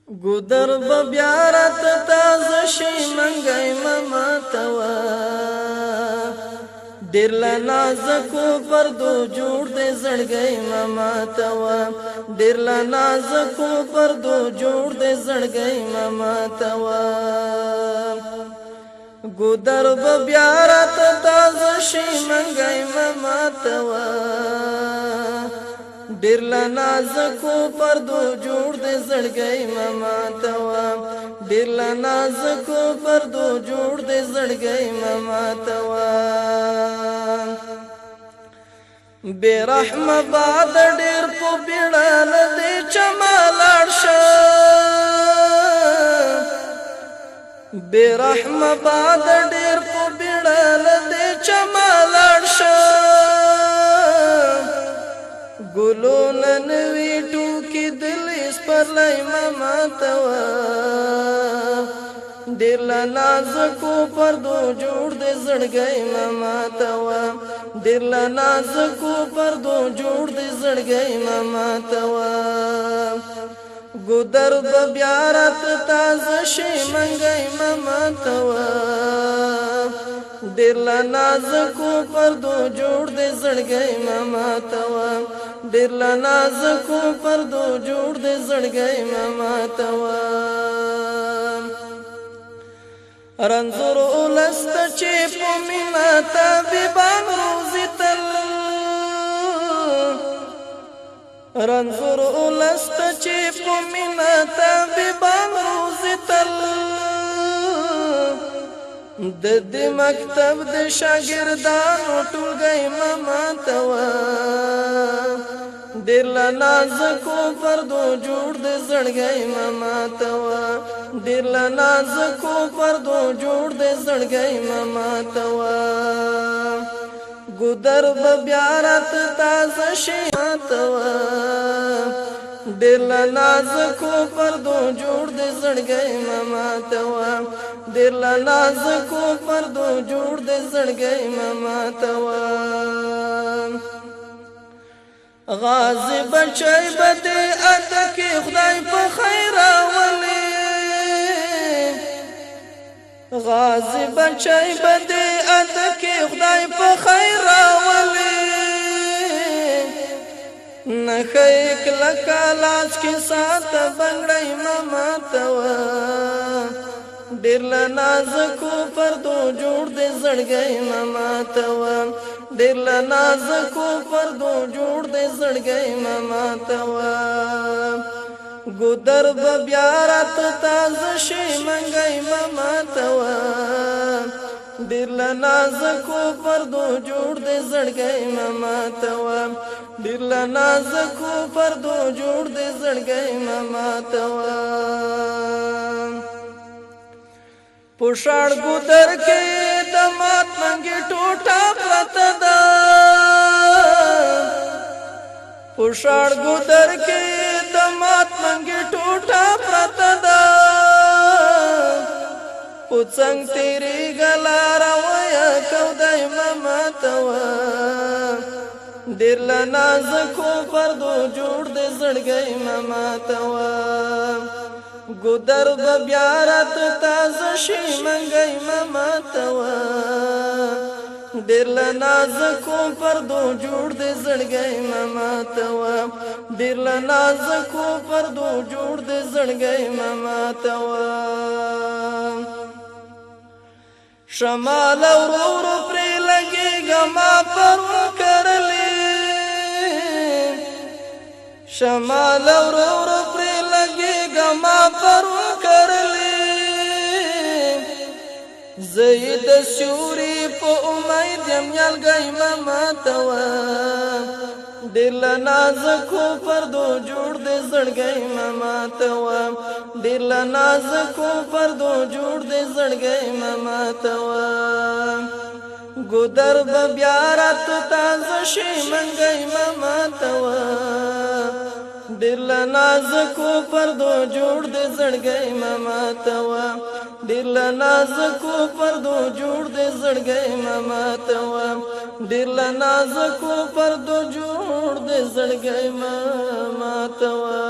ګودر به بیا راته تازه شي منګی مه ماتوه ډېر له نازکو پردو جوړ دی زړګی مه ماتوه ډېر له نازکو پردو جوړ دی زړګی مه ماتوه ګودر به بیا راته تازه شي منګی مه ماتوه ډېر له نازکو پردو جوړ دی زړګی مه ماتوه ډېر له نازکو پردو جوړ دی زړګی مه ماتوه بې رحمه باد ډېر په بیړه له دې چمه لاړ شه بې رحمه باد ډېر په بیړه له دې چمه لاړ شه ګلونه نوي ټوکې دلې سپرلی مه ماتوه ډېر له نازکو پردو جوړ دی زړګی مه ماتوه ډېر له نازکو پردو جوړ دی زړګی مه ماتوه ګودر به بیا راته تازه شي منګی مه ماتوه ډېر له نازکو پردو جوړ دی زړګی مه ماتوه ډېر له نازکو پردو جوړ دی زړګی مه ماتوه رنځور ولسته چې په مینه طبیبان روزي تل رنځور ولسته چې په مینه طبیبان روزي تل د دې مکتب د شاګردانو ټولګی مه ماتوه ډېر له نازکو پردو جوړ دی زړګی مه ماتوه ډېر له نازکو پردو جوړ دی زړګی مه ماتوه ګودر به بیا راته تازه شي ماتوه ډېر له نازکو پردو جوړ دی زړګی مه ماتوه ډېر له نازکو پردو جوړ دی زړګی مه ماتوه غازی بچی به دې اته کې خدای په خیر راولي غازی بچی به دې اته کې خدای په خیر راولي نخې کلکه لاس کې ساته بنګړی مه ماتوه ډېر له نازکو پردو جوړ دی زړګی مه ماتوه ډېر له نازکو پردو جوړ دی زړګی مه ماتوه ګودر به بیا راته تازه شي منګی مه ماتوه ډېر له نازکو پردو جوړ دی زړګی مه ماتوه ډېر له نازکو پردو جوړ دی زړګی مه ماتوه په شاړ ګودر کې د مات منګي ټوټه پرته ده په شاړ ګودر کې د مات منګي ټوټه پرته ده په څنګ تیریږه لاره وایه کودی مه ماتوه ډېر له نازکو پردو جوړ دی زړګی مه ماتوه ګودر به بیا راته تازه شي منګی مه ماتوه ډېر له نازکو پردو جوړ دی زړګی مه ماتوه ډېر له نازکو پردو جوړ دی زړګی مه ماتوه شمال ورو ورو پرې لګېږه ما پرون کرلې شمال ورو ورو پرې لګېږه ما پرون کرلې زه یې د سیوري په امید یم نیالګی مه ماتوه ډېر له نازکو پردو جوړ دی زړګی مه ماتوه ډېر له نازکو پردو جوړ دی زړګی مه ماتوه ګودر به بیا راته تازه شي منګی مه ماتوه ډېر له نازکو پردو جوړ دی زړګی مه ماتوه ډېر له نازکو پردو جوړ دی زړګی مه ماتوه ډېر له نازکو پردو جوړ دی زړګی مه ماتوه